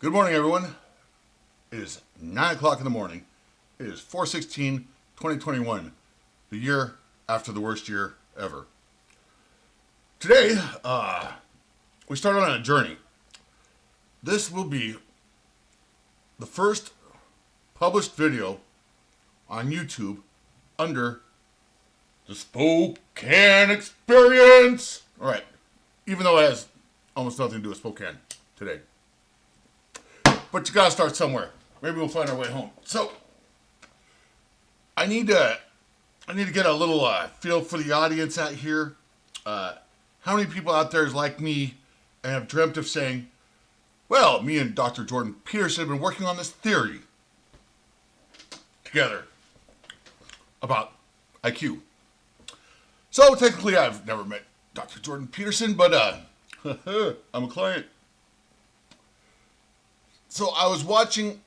Good morning, everyone. It is 9 o'clock in the morning. It is 4/16/2021, the year after the worst year ever. Today, we start on a journey. This will be the first published video on YouTube under the Spokane Experience. All right, even though it has almost nothing to do with Spokane today. But you gotta start somewhere. Maybe we'll find our way home. So, I need to get a little feel for the audience out here. How many people out there is like me and have dreamt of saying, well, me and Dr. Jordan Peterson have been working on this theory together about IQ. So technically I've never met Dr. Jordan Peterson, but I'm a client. So I was watching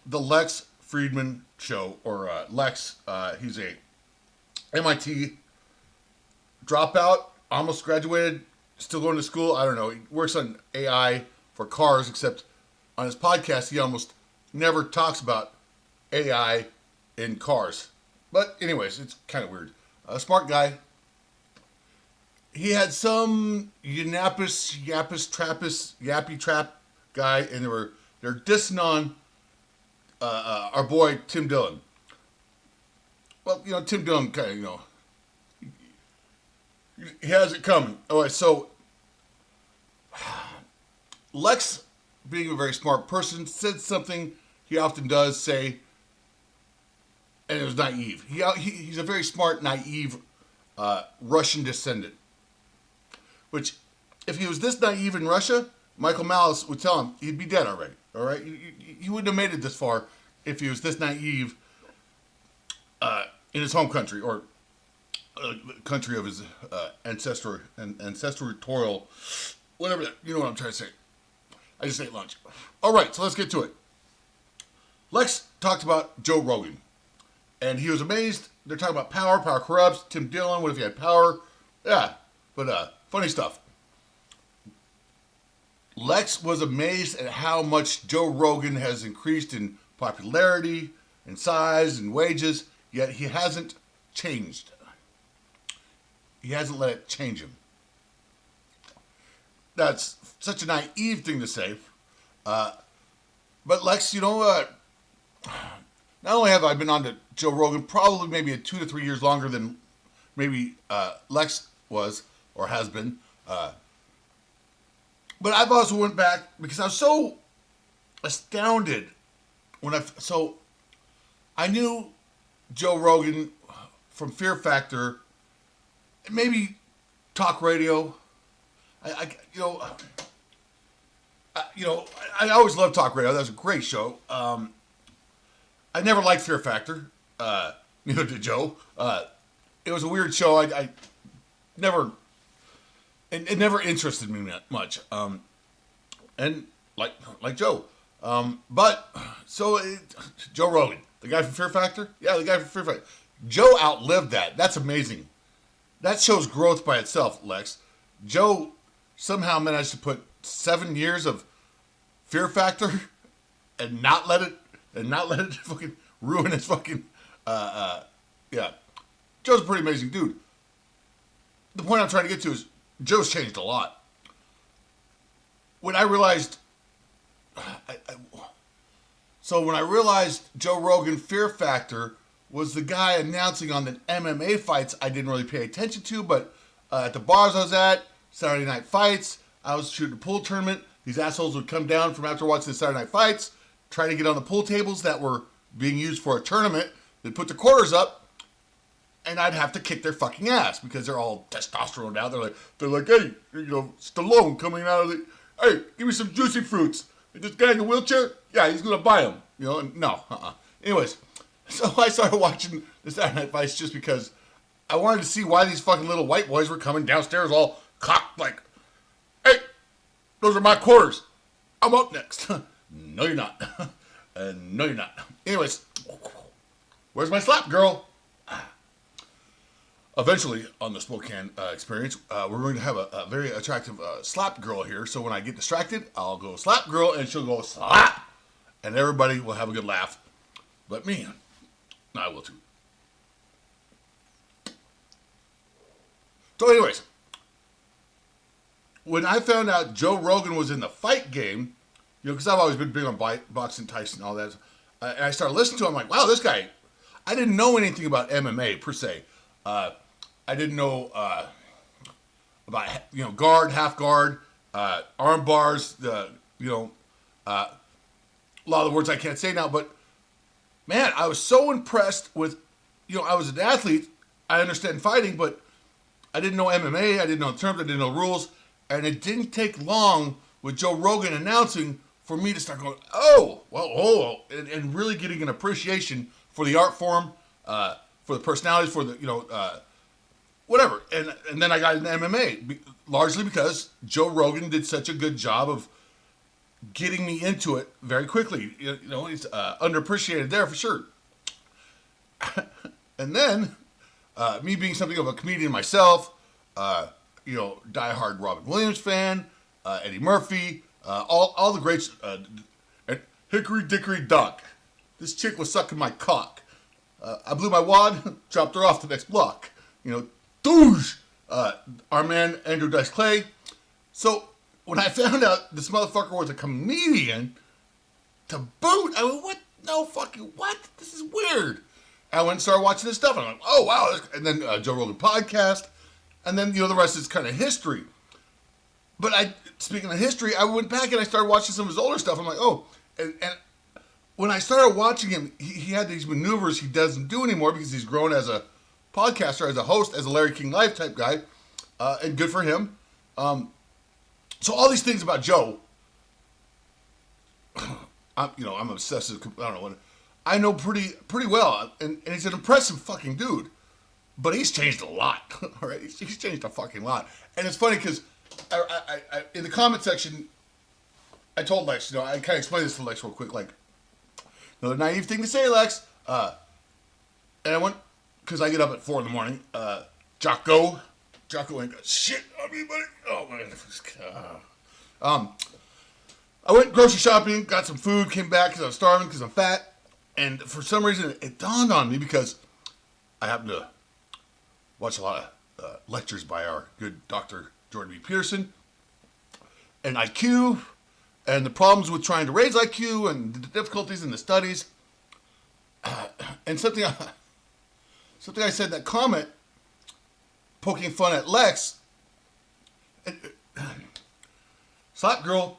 the Lex Friedman show, or Lex, he's a MIT dropout, almost graduated, still going to school. I don't know. He works on AI for cars, except on his podcast, he almost never talks about AI in cars. But anyways, it's kind of weird. A smart guy. He had some yappy trap guy, and they're dissing on our boy Tim Dillon. Well, Tim Dillon kind of, he has it coming. All right, so Lex, being a very smart person, said something he often does say, and it was naive. He's a very smart, naive Russian descendant. Which, if he was this naive in Russia, Michael Malice would tell him he'd be dead already. All right, he wouldn't have made it this far if he was this naive in his home country, or country of his ancestral, whatever. You know what I'm trying to say. I just ate lunch. All right, so let's get to it. Lex talked about Joe Rogan, and he was amazed. They're talking about power. Power corrupts. Tim Dillon. What if he had power? Yeah, but funny stuff. Lex was amazed at how much Joe Rogan has increased in popularity, in size, and wages, yet he hasn't changed. He hasn't let it change him. That's such a naive thing to say. But Lex, not only have I been on to Joe Rogan, probably maybe 2 to 3 years longer than maybe Lex was or has been. But I've also went back because I was so astounded I knew Joe Rogan from Fear Factor, maybe talk radio. I always loved talk radio. That was a great show. I never liked Fear Factor. Neither did Joe. It was a weird show. I never. It never interested me that much, and like Joe, Joe Rogan, the guy from Fear Factor, the guy from Fear Factor. Joe outlived that. That's amazing. That shows growth by itself, Lex. Joe somehow managed to put 7 years of Fear Factor and not let it fucking ruin his fucking. Joe's a pretty amazing dude. The point I'm trying to get to is, Joe's changed a lot. When I realized Joe Rogan Fear Factor was the guy announcing on the MMA fights I didn't really pay attention to, but at the bars I was at, Saturday Night Fights, I was shooting a pool tournament. These assholes would come down from after watching the Saturday Night Fights, try to get on the pool tables that were being used for a tournament. They'd put the quarters up, and I'd have to kick their fucking ass because they're all testosterone now. They're like, hey, Stallone coming out of hey, give me some juicy fruits. This guy in the wheelchair, yeah, he's gonna buy them. No. Anyways, so I started watching the Saturday Night Fights just because I wanted to see why these fucking little white boys were coming downstairs all cocked like, hey, those are my quarters. I'm up next. No, you're not. No, you're not. Anyways, where's my slap, girl? eventually on the Spokane experience, we're going to have a very attractive slap girl here. So when I get distracted, I'll go slap girl and she'll go slap. And everybody will have a good laugh. But me, I will too. So anyways, when I found out Joe Rogan was in the fight game, because I've always been big on boxing, Tyson, and all that, and I started listening to him, I'm like, wow, this guy, I didn't know anything about MMA per se. I didn't know about guard, half guard, arm bars, a lot of the words I can't say now, but man, I was so impressed with, I was an athlete, I understand fighting, but I didn't know MMA, I didn't know the terms, I didn't know the rules, and it didn't take long with Joe Rogan announcing for me to start going, and really getting an appreciation for the art form, for the personalities, for the, whatever. And then I got into MMA, largely because Joe Rogan did such a good job of getting me into it very quickly. He's underappreciated there for sure. And then, me being something of a comedian myself, diehard Robin Williams fan, Eddie Murphy, all the greats, and Hickory Dickory Dock. This chick was sucking my cock. I blew my wad, dropped her off the next block. Douche! Our man Andrew Dice Clay. So when I found out this motherfucker was a comedian, to boot, I went, what? No fucking what? This is weird. I went and started watching this stuff, and I'm like, oh wow! And then Joe Rogan podcast, and then the rest is kind of history. But speaking of history, I went back and I started watching some of his older stuff. I'm like, oh, and when I started watching him, he had these maneuvers he doesn't do anymore because he's grown as a podcaster, as a host, as a Larry King Live type guy, and good for him. So all these things about Joe, I'm obsessed. I don't know what I know pretty well, and he's an impressive fucking dude. But he's changed a lot. All right, he's changed a fucking lot, and it's funny because I in the comment section, I told Lex, I kind of explained this to Lex real quick, like, another naive thing to say, Lex. And I went, because I get up at 4 a.m. Jocko ain't got shit on me, buddy. Oh, man. I went grocery shopping, got some food, came back because I was starving, because I'm fat. And for some reason, it dawned on me because I happen to watch a lot of lectures by our good Dr. Jordan B. Peterson. And IQ, and the problems with trying to raise IQ, and the difficulties in the studies. And something I said in that comment, poking fun at Lex, slap girl,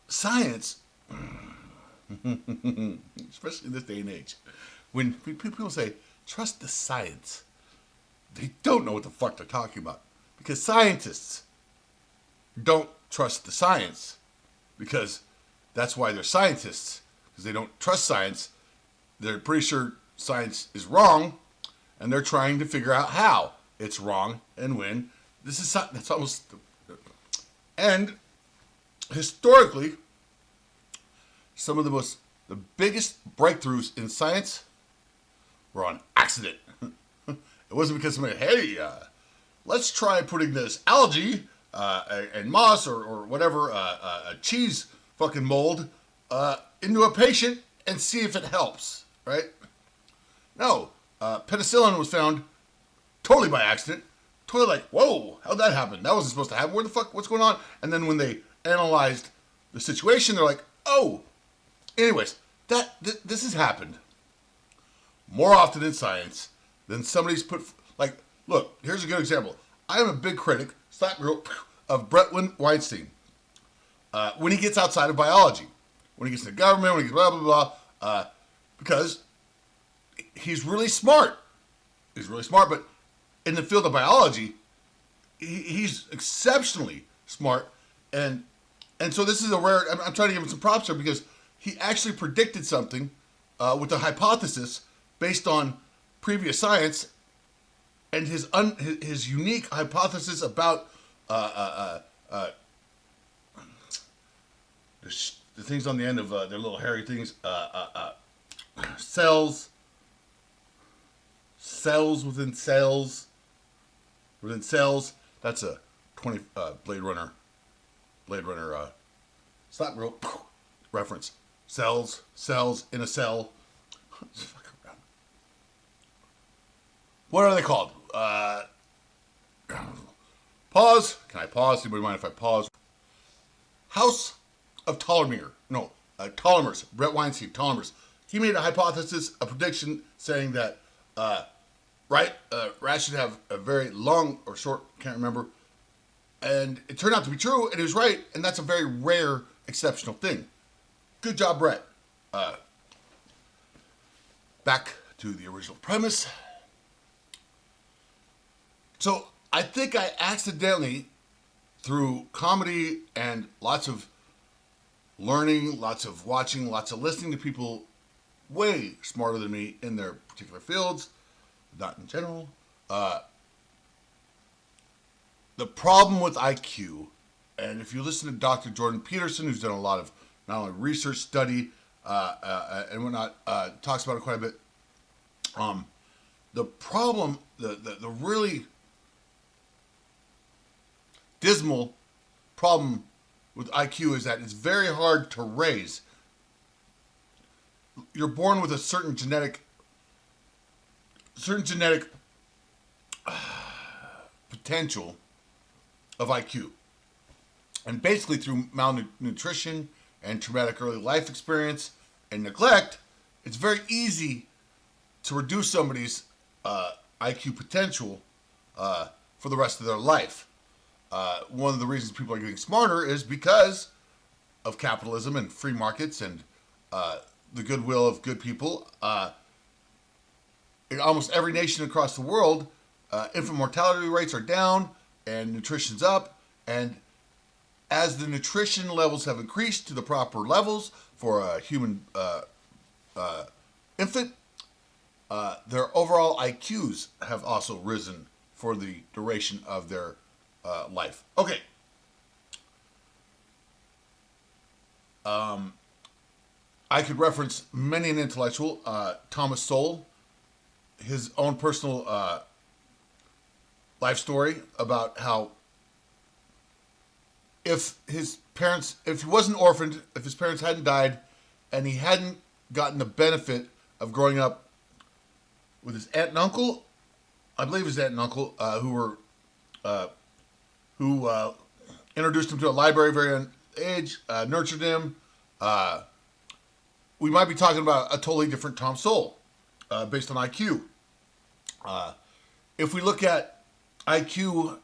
science, especially in this day and age, when people say, trust the science, they don't know what the fuck they're talking about. Because scientists don't trust the science, because that's why they're scientists, because they don't trust science. They're pretty sure science is wrong, and they're trying to figure out how it's wrong and when. That's almost, and historically, some of the biggest breakthroughs in science were on accident. It wasn't because somebody, hey, let's try putting this algae and moss or whatever, a cheese fucking mold, into a patient and see if it helps, right? No, penicillin was found totally by accident. Totally like, whoa, how'd that happen? That wasn't supposed to happen. Where the fuck, what's going on? And then when they analyzed the situation, they're like, oh. Anyways, this has happened more often in science than somebody's put, like, look, here's a good example. I am a big critic, slap girl, of Bret Weinstein. When he gets outside of biology, when he gets to the government, when he gets blah, blah, blah, because he's really smart. He's really smart, but in the field of biology, he's exceptionally smart. And so this is a rare, I'm trying to give him some props here because he actually predicted something with a hypothesis based on previous science, and his unique hypothesis about the things on the end of their little hairy things, cells, cells within cells within cells. That's a 20 Blade Runner slap girl reference. Cells in a cell. What are they called? Pause. Can I pause? Anybody mind if I pause? House of Ptolemy. No, Ptolemers. Bret Weinstein, Ptolemers. He made a hypothesis, a prediction, saying that rats should have a very long or short, can't remember. And it turned out to be true, and he was right, and that's a very rare, exceptional thing. Good job, Bret. Back to the original premise. So I think I accidentally, through comedy and lots of learning, lots of watching, lots of listening to people way smarter than me in their particular fields, not in general, the problem with IQ, and if you listen to Dr. Jordan Peterson, who's done a lot of not only research, study, and whatnot, talks about it quite a bit. The problem, the really dismal problem with IQ is that it's very hard to raise. You're born with a certain genetic potential of IQ. And basically through malnutrition and traumatic early life experience and neglect, it's very easy to reduce somebody's IQ potential for the rest of their life. One of the reasons people are getting smarter is because of capitalism and free markets and the goodwill of good people. In almost every nation across the world, infant mortality rates are down and nutrition's up. And as the nutrition levels have increased to the proper levels for a human infant, their overall IQs have also risen for the duration of their life. Okay. I could reference many an intellectual, Thomas Sowell, his own personal life story about how if he wasn't orphaned, if his parents hadn't died, and he hadn't gotten the benefit of growing up with his aunt and uncle, I believe his aunt and uncle, who introduced him to a library very young age, nurtured him, we might be talking about a totally different Tom Sowell, based on IQ. If we look at IQ,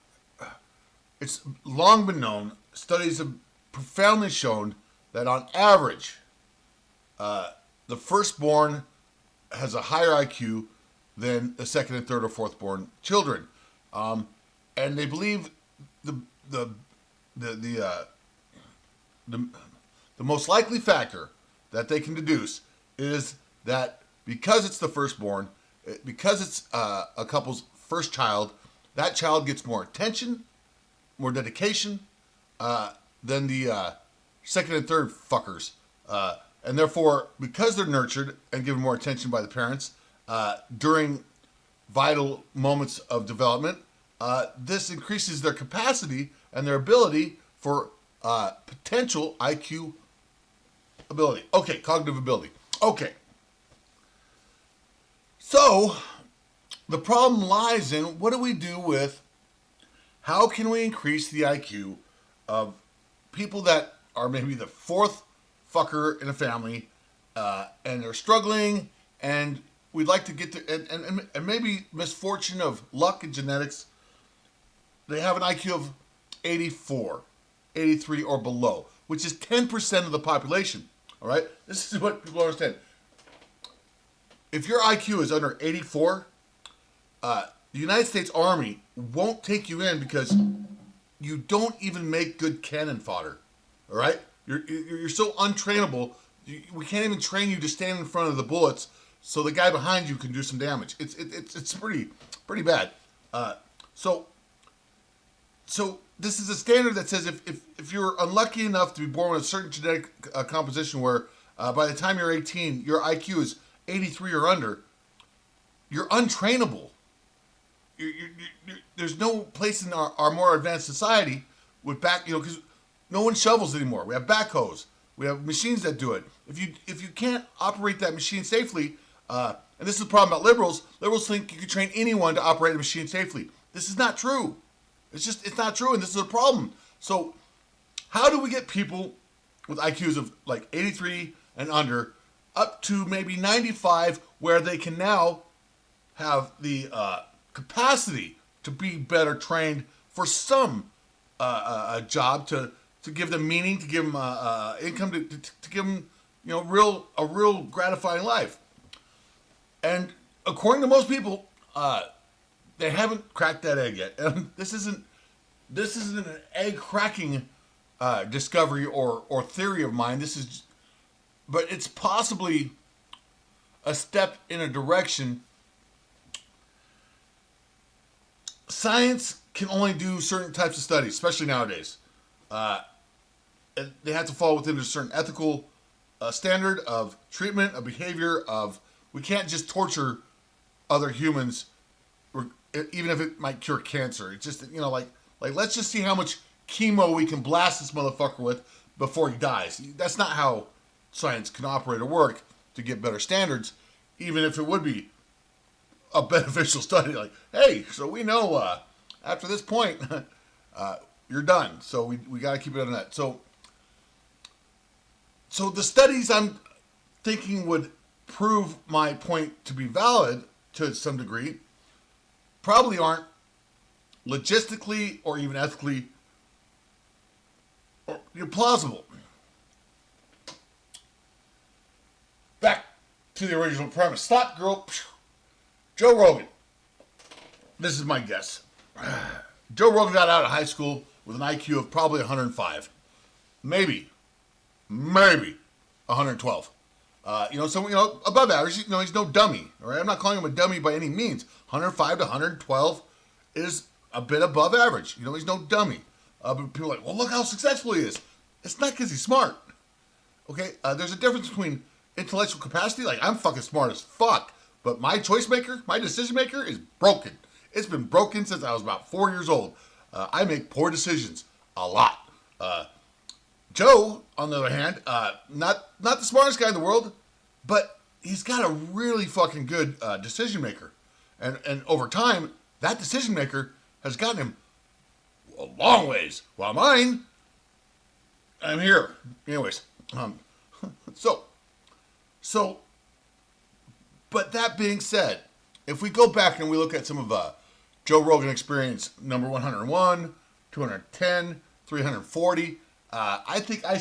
it's long been known, studies have profoundly shown that on average, the firstborn has a higher IQ than the second and third or fourth born children. And they believe the most likely factor that they can deduce is that because it's the firstborn, because it's a couple's first child, that child gets more attention, more dedication than the second and third fuckers. And therefore, because they're nurtured and given more attention by the parents during vital moments of development, this increases their capacity and their ability for potential IQ ability. Okay, cognitive ability. Okay. So, the problem lies in what do we do with how can we increase the IQ of people that are maybe the fourth fucker in a family and they're struggling and we'd like to get to, and maybe misfortune of luck and genetics, they have an IQ of 84, 83 or below, which is 10% of the population. All right? This is what people understand. If your IQ is under 84, the United States Army won't take you in because you don't even make good cannon fodder. All right? You're so untrainable. We can't even train you to stand in front of the bullets so the guy behind you can do some damage. It's pretty bad. So this is a standard that says if you're unlucky enough to be born with a certain genetic composition where by the time you're 18, your IQ is 83 or under, you're untrainable. there's no place in our more advanced society with because no one shovels anymore. We have backhoes. We have machines that do it. If you can't operate that machine safely, and this is the problem about liberals. Liberals think you can train anyone to operate a machine safely. This is not true. It's not true, and this is a problem. So, how do we get people with IQs of like 83 and under up to maybe 95, where they can now have the capacity to be better trained for some a job to give them meaning, to give them income, to give them a real gratifying life. And according to most people, they haven't cracked that egg yet. And this isn't an egg cracking discovery or theory of mine. But it's possibly a step in a direction. Science can only do certain types of studies, especially nowadays. They have to fall within a certain ethical standard of treatment, of behavior, we can't just torture other humans, even if it might cure cancer. It's just, like let's just see how much chemo we can blast this motherfucker with before he dies. That's not how science can operate or work to get better standards, even if it would be a beneficial study. Like, hey, so we know after this point, you're done. So we got to keep it on that. So the studies I'm thinking would prove my point to be valid to some degree probably aren't logistically or even ethically plausible. Back to the original premise. Stop, girl. Joe Rogan. This is my guess. Joe Rogan got out of high school with an IQ of probably 105. Maybe 112. Above average. He's no dummy. All right, I'm not calling him a dummy by any means. 105 to 112 is a bit above average. He's no dummy. But people are like, well, look how successful he is. It's not because he's smart. Okay, there's a difference between intellectual capacity. Like, I'm fucking smart as fuck, but my choice maker, my decision maker is broken. It's been broken since I was about 4 years old. I make poor decisions a lot. Joe, on the other hand, not the smartest guy in the world, but he's got a really fucking good decision maker. And over time, that decision maker has gotten him a long ways. While mine, I'm here. Anyways, but that being said, if we go back and we look at some of Joe Rogan experience, number 101, 210, 340, I think I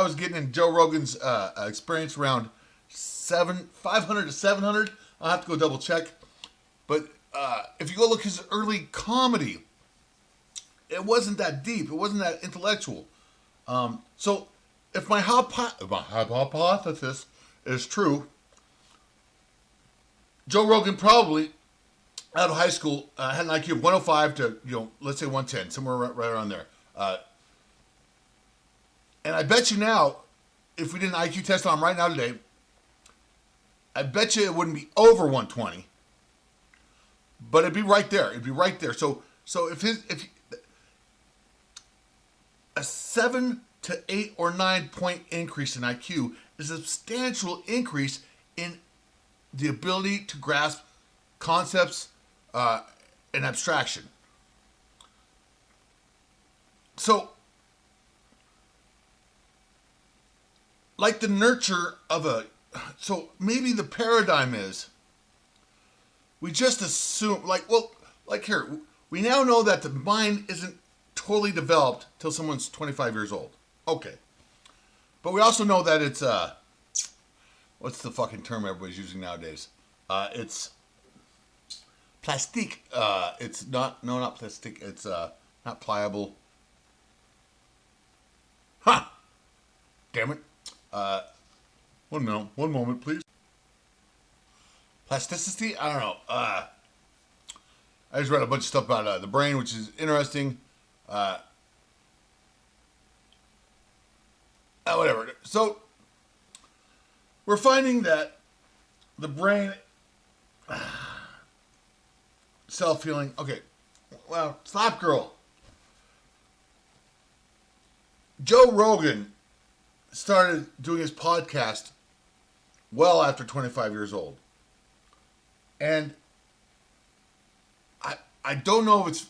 was getting in Joe Rogan's experience around 500 to 700. I'll have to go double check. But if you go look his early comedy, it wasn't that deep. It wasn't that intellectual. So if my hypothesis is true, Joe Rogan probably out of high school had an IQ of 105 to let's say 110, somewhere right around there. And I bet you now, if we did an IQ test on him right now today, I bet you it wouldn't be over 120, but it'd be right there. It'd be right there. So if a 7 to 8 or 9 point increase in IQ is a substantial increase in the ability to grasp concepts and abstraction. So, like the nurture of so maybe the paradigm is we just assume, like here, we now know that the mind isn't totally developed till someone's 25 years old. Okay. But we also know that it's, what's the fucking term everybody's using nowadays? It's plastique. It's not plastic. It's not pliable. Huh. Damn it. One moment, please. Plasticity? I don't know. I just read a bunch of stuff about the brain, which is interesting. Whatever. So, we're finding that the brain self-healing. Okay, well, Slap Girl. Joe Rogan started doing his podcast well after 25 years old. And I don't know if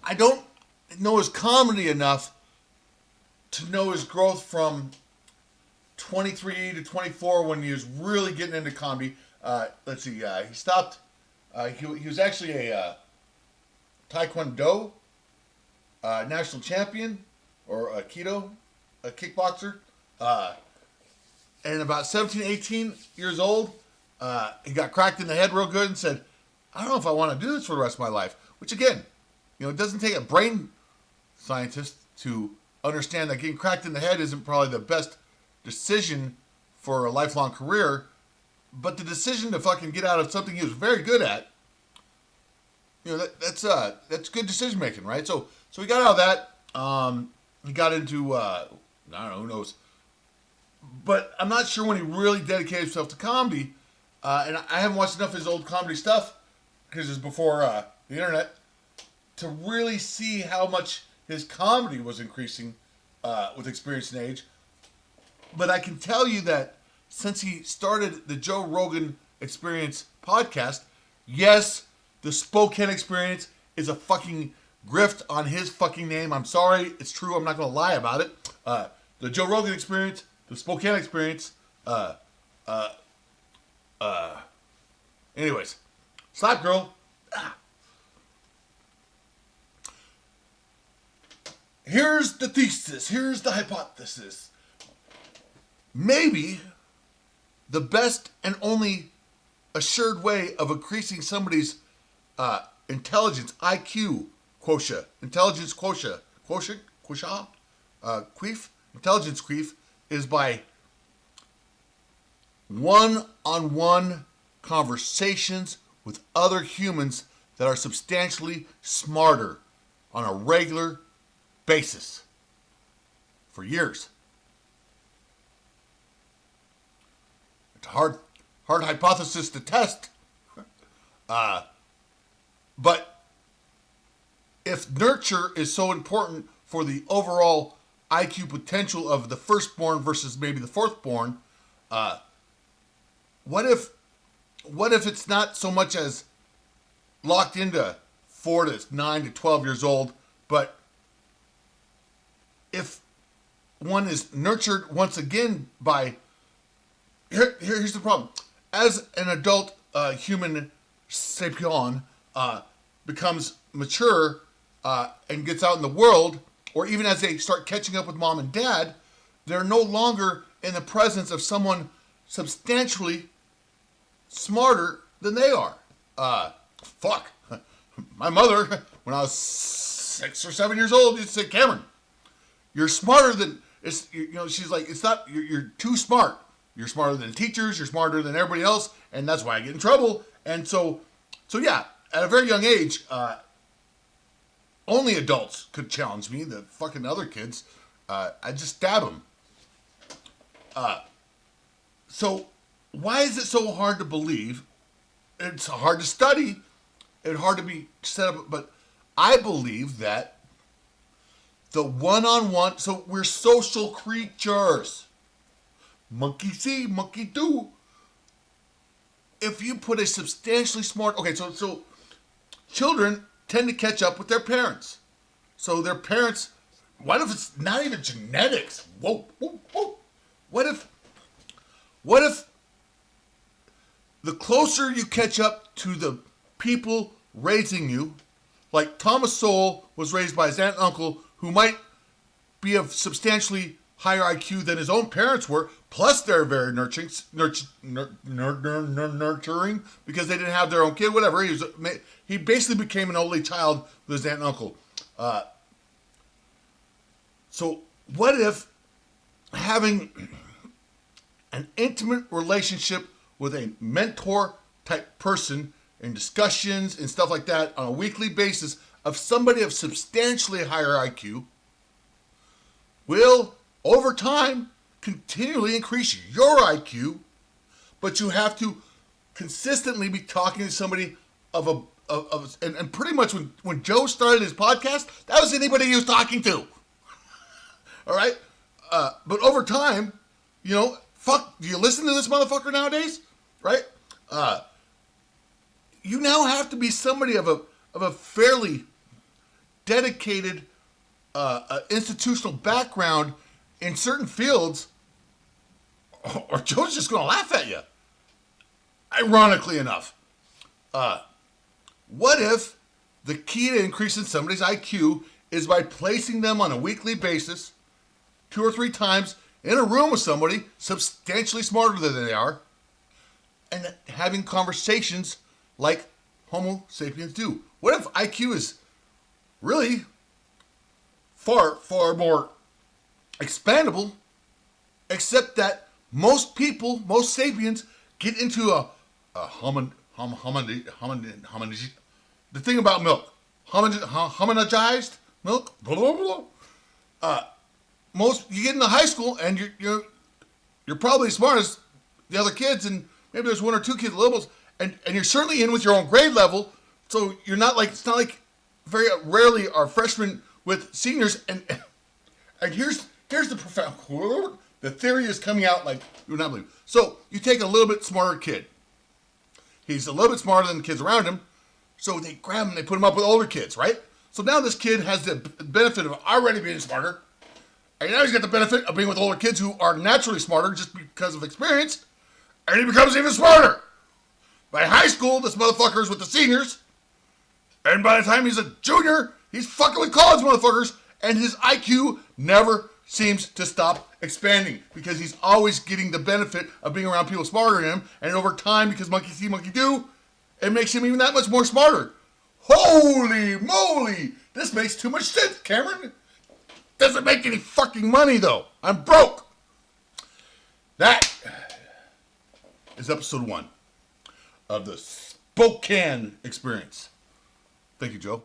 I don't know his comedy enough to know his growth from 23 to 24 when he was really getting into comedy. Let's see, he stopped. He was actually a Taekwondo national champion or a kickboxer. And about 17, 18 years old, he got cracked in the head real good and said, I don't know if I want to do this for the rest of my life. Which again, it doesn't take a brain scientist to understand that getting cracked in the head isn't probably the best decision for a lifelong career. But the decision to fucking get out of something he was very good at, that's good decision making, right? So he got out of that. He got into I don't know, who knows. But I'm not sure when he really dedicated himself to comedy. And I haven't watched enough of his old comedy stuff because it's before the internet to really see how much his comedy was increasing with experience and age. But I can tell you that since he started the Joe Rogan Experience podcast, yes, the Spokane Experience is a fucking grift on his fucking name. I'm sorry, it's true. I'm not going to lie about it. The Joe Rogan Experience, the Spokane Experience. Anyways, Slap Girl. Here's the thesis. Here's the hypothesis. Maybe the best and only assured way of increasing somebody's intelligence, IQ quotient, intelligence quotient, intelligence queef, is by one-on-one conversations with other humans that are substantially smarter on a regular basis for years. It's a hard hypothesis to test. But if nurture is so important for the overall IQ potential of the firstborn versus maybe the fourthborn, what if it's not so much as locked into 4 to 9 to 12 years old, but if one is nurtured once again by... Here's the problem. As an adult human sapien becomes mature and gets out in the world, or even as they start catching up with mom and dad, they're no longer in the presence of someone substantially smarter than they are. Fuck. My mother, when I was 6 or 7 years old, used to say, Cameron, you're smarter than... she's like, it's not... You're too smart. You're smarter than teachers. You're smarter than everybody else. And that's why I get in trouble. And so yeah, at a very young age, only adults could challenge me. The fucking other kids, I just stab them. So why is it so hard to believe? It's hard to study. It's hard to be set up. But I believe that the one-on-one... So we're social creatures. Monkey see, monkey do. If you put a substantially smart... Okay, so children tend to catch up with their parents. So their parents... What if it's not even genetics? Whoa. What if the closer you catch up to the people raising you, like Thomas Sowell was raised by his aunt and uncle, who might be of substantially higher IQ than his own parents were, plus they're very nurturing because they didn't have their own kid, whatever. He basically became an only child with his aunt and uncle. So what if having an intimate relationship with a mentor type person in discussions and stuff like that on a weekly basis of somebody of substantially higher IQ will, over time, continually increase your IQ, but you have to consistently be talking to somebody and pretty much when Joe started his podcast, that was anybody he was talking to. All right? But over time, fuck, do you listen to this motherfucker nowadays? Right? You now have to be somebody of a fairly dedicated institutional background in certain fields, or Joe's just going to laugh at you. Ironically enough, what if the key to increasing somebody's IQ is by placing them on a weekly basis, 2 or 3 times, in a room with somebody substantially smarter than they are, and having conversations like Homo sapiens do? What if IQ is really far, far more expandable, except that most people, most sapiens, get into a the thing about milk, homogenized milk, blah, blah, blah. You get into high school and you're probably as smart as the other kids, and maybe there's 1 or 2 kids levels, and you're certainly in with your own grade level, so you're not like, it's not like very rarely are freshmen with seniors, and here's the profound, the theory is coming out like you would not believe. So you take a little bit smarter kid. He's a little bit smarter than the kids around him, so they grab him and they put him up with older kids, right? So now this kid has the benefit of already being smarter, and now he's got the benefit of being with older kids who are naturally smarter just because of experience, and he becomes even smarter. By high school, this motherfucker's with the seniors, and by the time he's a junior, he's fucking with college motherfuckers, and his IQ never seems to stop expanding because he's always getting the benefit of being around people smarter than him, and over time, because monkey see, monkey do, it makes him even that much more smarter. Holy moly! This makes too much sense, Cameron. Doesn't make any fucking money, though. I'm broke. That is episode 1 of the Spokane Experience. Thank you, Joe.